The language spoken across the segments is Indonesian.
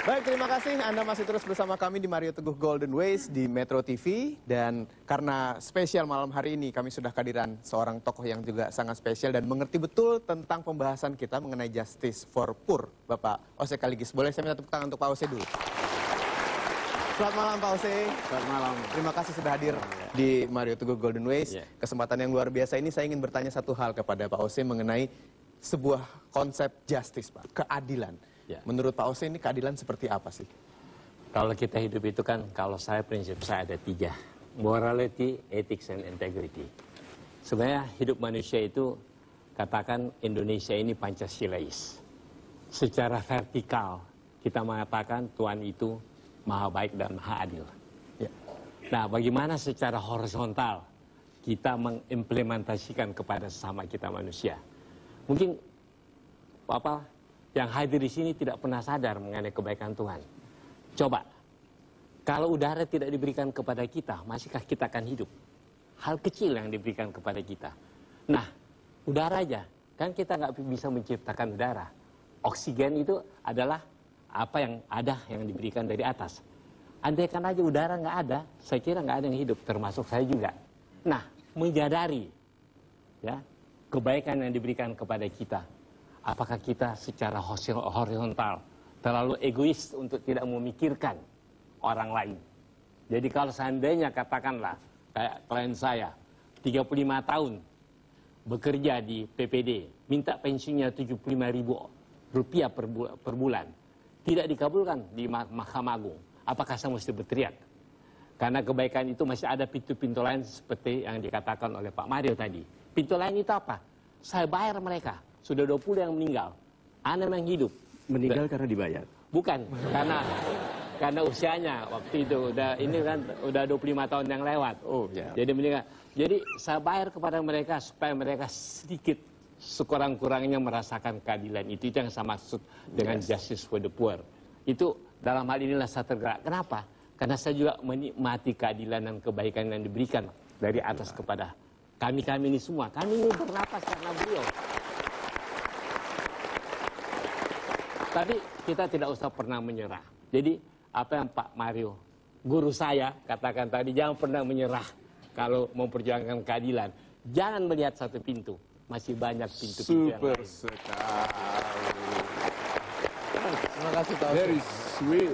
Baik, terima kasih Anda masih terus bersama kami di Mario Teguh Golden Ways di Metro TV. Dan karena spesial malam hari ini kami sudah kehadiran seorang tokoh yang juga sangat spesial dan mengerti betul tentang pembahasan kita mengenai Justice for Poor, Bapak Ose Kaligis. Boleh saya minta tepuk tangan untuk Pak Ose dulu? Selamat malam Pak Ose. Selamat malam. Terima kasih sudah hadir di Mario Teguh Golden Ways. Kesempatan yang luar biasa ini saya ingin bertanya satu hal kepada Pak Ose mengenai sebuah konsep justice, Pak, keadilan. Menurut Pak Ose ini keadilan seperti apa sih? Kalau kita hidup itu kan, kalau prinsip saya ada 3. Morality, ethics, and integrity. Sebenarnya hidup manusia itu, katakan Indonesia ini Pancasilais. Secara vertikal, kita mengatakan Tuhan itu maha baik dan maha adil. Nah, bagaimana secara horizontal kita mengimplementasikan kepada sesama kita manusia? Mungkin Bapak yang hadir di sini tidak pernah sadar mengenai kebaikan Tuhan. Coba, kalau udara tidak diberikan kepada kita, masihkah kita akan hidup? Hal kecil yang diberikan kepada kita. Nah, udara aja, kan kita nggak bisa menciptakan udara. Oksigen itu adalah apa yang ada yang diberikan dari atas. Andaikan aja udara nggak ada, saya kira nggak ada yang hidup, termasuk saya juga. Nah, menyadari ya kebaikan yang diberikan kepada kita. Apakah kita secara horizontal terlalu egois untuk tidak memikirkan orang lain? Jadi kalau seandainya katakanlah kayak klien saya 35 tahun bekerja di PPD, minta pensiunnya Rp75.000 per bulan, tidak dikabulkan di Mahkamah Agung, apakah saya mesti berteriak? Karena kebaikan itu masih ada pintu-pintu lain seperti yang dikatakan oleh Pak Mario tadi. Pintu lain itu apa? Saya bayar mereka. Sudah 20 yang meninggal. Anda yang hidup. Meninggal karena dibayar? Bukan, karena usianya waktu itu udah 25 tahun yang lewat. Oh, ya. Jadi meninggal. Jadi saya bayar kepada mereka supaya mereka sedikit sekurang-kurangnya merasakan keadilan. Itu yang saya maksud dengan justice for the poor. Itu dalam hal inilah saya tergerak. Kenapa? Karena saya juga menikmati keadilan dan kebaikan yang diberikan dari atas kepada kami ini semua. Kami ini bernapas karena beliau. Tapi kita tidak usah pernah menyerah. Jadi apa yang Pak Mario, guru saya, katakan tadi, jangan pernah menyerah kalau memperjuangkan keadilan. Jangan melihat satu pintu, masih banyak pintu-pintu yang lain. Super sekali. Terima kasih Pak Ose. Very sweet.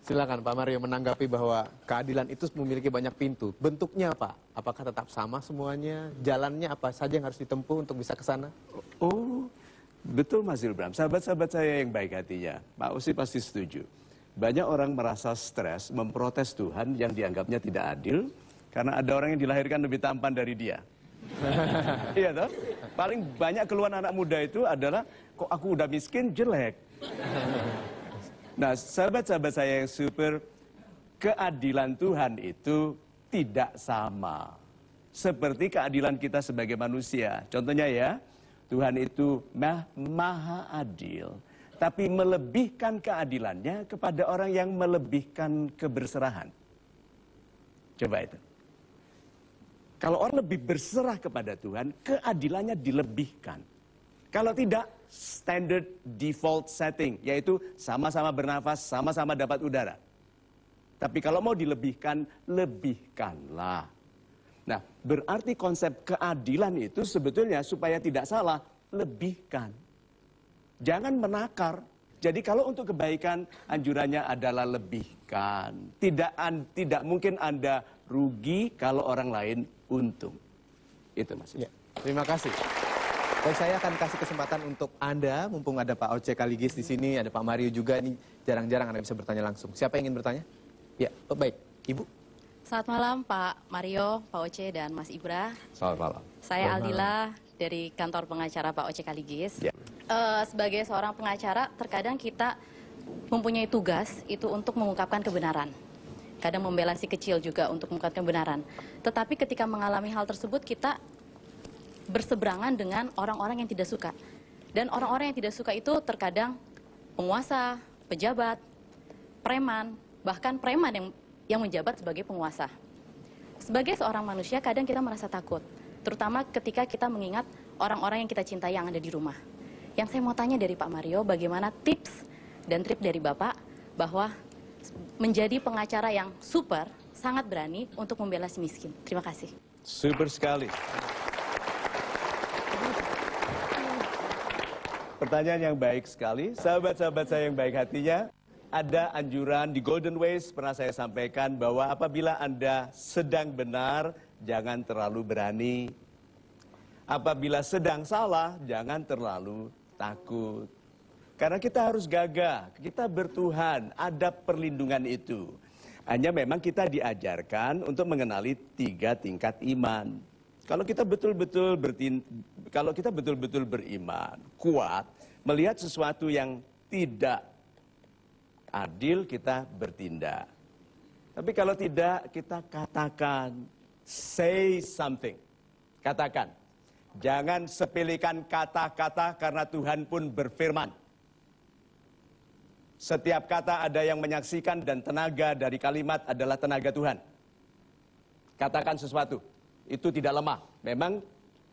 Silakan Pak Mario menanggapi bahwa keadilan itu memiliki banyak pintu. Bentuknya apa? Apakah tetap sama semuanya? Jalannya apa saja yang harus ditempuh untuk bisa ke sana? Oh, betul Mas Ilbram. Sahabat-sahabat saya yang baik hatinya, Pak Osi pasti setuju. Banyak orang merasa stres memprotes Tuhan yang dianggapnya tidak adil karena ada orang yang dilahirkan lebih tampan dari dia. Iya toh? Paling banyak keluhan anak muda itu adalah, kok aku udah miskin, jelek. Nah, sahabat-sahabat saya yang super, keadilan Tuhan itu tidak sama seperti keadilan kita sebagai manusia. Contohnya ya, Tuhan itu maha adil, tapi melebihkan keadilannya kepada orang yang melebihkan keberserahan. Coba itu. Kalau orang lebih berserah kepada Tuhan, keadilannya dilebihkan. Kalau tidak, standard default setting, yaitu sama-sama bernafas, sama-sama dapat udara. Tapi kalau mau dilebihkan, lebihkanlah. Nah, berarti konsep keadilan itu sebetulnya supaya tidak salah, lebihkan. Jangan menakar. Jadi kalau untuk kebaikan, anjurannya adalah lebihkan. Tidak mungkin Anda rugi kalau orang lain untung. Itu maksudnya. Terima kasih. Baik, saya akan kasih kesempatan untuk Anda, mumpung ada Pak Oce Kaligis di sini, ada Pak Mario juga, ini jarang-jarang Anda bisa bertanya langsung. Siapa yang ingin bertanya? Ya, baik. Ibu. Selamat malam Pak Mario, Pak Oce, dan Mas Ibra. Selamat malam. Saya Aldila dari kantor pengacara Pak Oce Kaligis. Ya. Sebagai seorang pengacara, terkadang kita mempunyai tugas itu untuk mengungkapkan kebenaran. Kadang membela si kecil juga untuk mengungkapkan kebenaran. Tetapi ketika mengalami hal tersebut, kita berseberangan dengan orang-orang yang tidak suka. Dan orang-orang yang tidak suka itu terkadang penguasa, pejabat, preman, bahkan preman yang menjabat sebagai penguasa. Sebagai seorang manusia, kadang kita merasa takut. Terutama ketika kita mengingat orang-orang yang kita cintai yang ada di rumah. Yang saya mau tanya dari Pak Mario, bagaimana tips dan trip dari Bapak bahwa menjadi pengacara yang super, sangat berani untuk membela si miskin. Terima kasih. Super sekali. Pertanyaan yang baik sekali. Sahabat-sahabat saya yang baik hatinya, ada anjuran di Golden Ways pernah saya sampaikan bahwa apabila Anda sedang benar, jangan terlalu berani. Apabila sedang salah, jangan terlalu takut. Karena kita harus gagah, kita bertuhan, ada perlindungan itu. Hanya memang kita diajarkan untuk mengenali 3 tingkat iman. Kalau kita betul-betul beriman, kuat, melihat sesuatu yang tidak adil, kita bertindak. Tapi kalau tidak, kita katakan, say something. Katakan. Jangan sepelekan kata-kata karena Tuhan pun berfirman. Setiap kata ada yang menyaksikan dan tenaga dari kalimat adalah tenaga Tuhan. Katakan sesuatu. Itu tidak lemah. Memang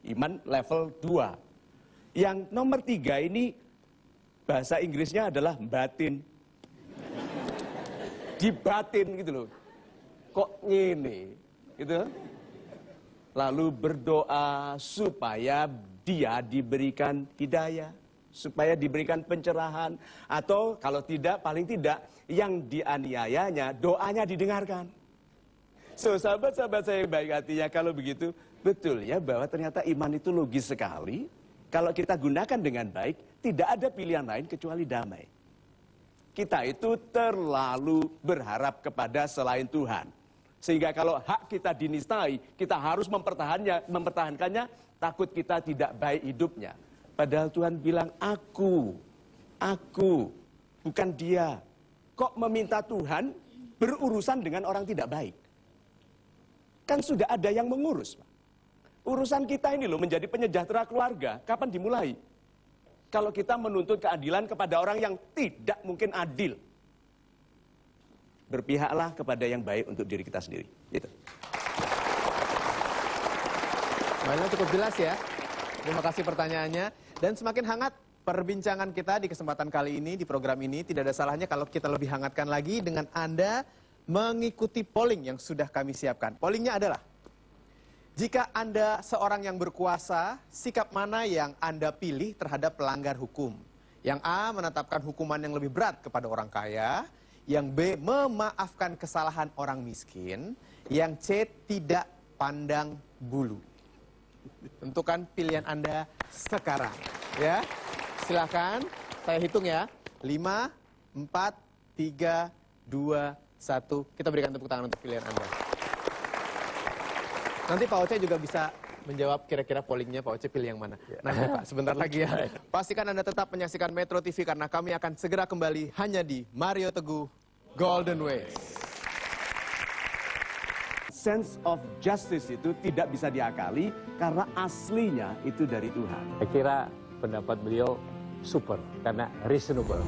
iman level 2. Yang nomor 3 ini bahasa Inggrisnya adalah batin. Dibatin gitu loh. Kok ngene? Gitu. Lalu berdoa supaya dia diberikan hidayah. Supaya diberikan pencerahan. Atau kalau tidak, paling tidak yang dianiayanya, doanya didengarkan. So, sahabat-sahabat saya yang baik hatinya, kalau begitu, betul ya bahwa ternyata iman itu logis sekali. Kalau kita gunakan dengan baik, tidak ada pilihan lain kecuali damai. Kita itu terlalu berharap kepada selain Tuhan. Sehingga kalau hak kita dinistai, kita harus mempertahankannya, takut kita tidak baik hidupnya. Padahal Tuhan bilang, aku, bukan dia. Kok meminta Tuhan berurusan dengan orang tidak baik? Kan sudah ada yang mengurus, Pak. Urusan kita ini loh menjadi penyejahtera keluarga, kapan dimulai? Kalau kita menuntut keadilan kepada orang yang tidak mungkin adil. Berpihaklah kepada yang baik untuk diri kita sendiri. Gitu. Baiklah, cukup jelas ya. Terima kasih pertanyaannya. Dan semakin hangat perbincangan kita di kesempatan kali ini, di program ini. Tidak ada salahnya kalau kita lebih hangatkan lagi dengan Anda mengikuti polling yang sudah kami siapkan. Pollingnya adalah, jika Anda seorang yang berkuasa, sikap mana yang Anda pilih terhadap pelanggar hukum? Yang A, menetapkan hukuman yang lebih berat kepada orang kaya. Yang B, memaafkan kesalahan orang miskin. Yang C, tidak pandang bulu. Tentukan pilihan Anda sekarang. Ya, silakan. Saya hitung ya. 5, 4, 3, 2, 1. Kita berikan tepuk tangan untuk pilihan Anda. Nanti Pak Oce juga bisa menjawab kira-kira pollingnya Pak Oce pilih yang mana. Nanti Pak, sebentar lagi ya. Pastikan Anda tetap menyaksikan Metro TV karena kami akan segera kembali hanya di Mario Teguh Golden Ways. Sense of justice itu tidak bisa diakali karena aslinya itu dari Tuhan. Saya kira pendapat beliau super karena reasonable.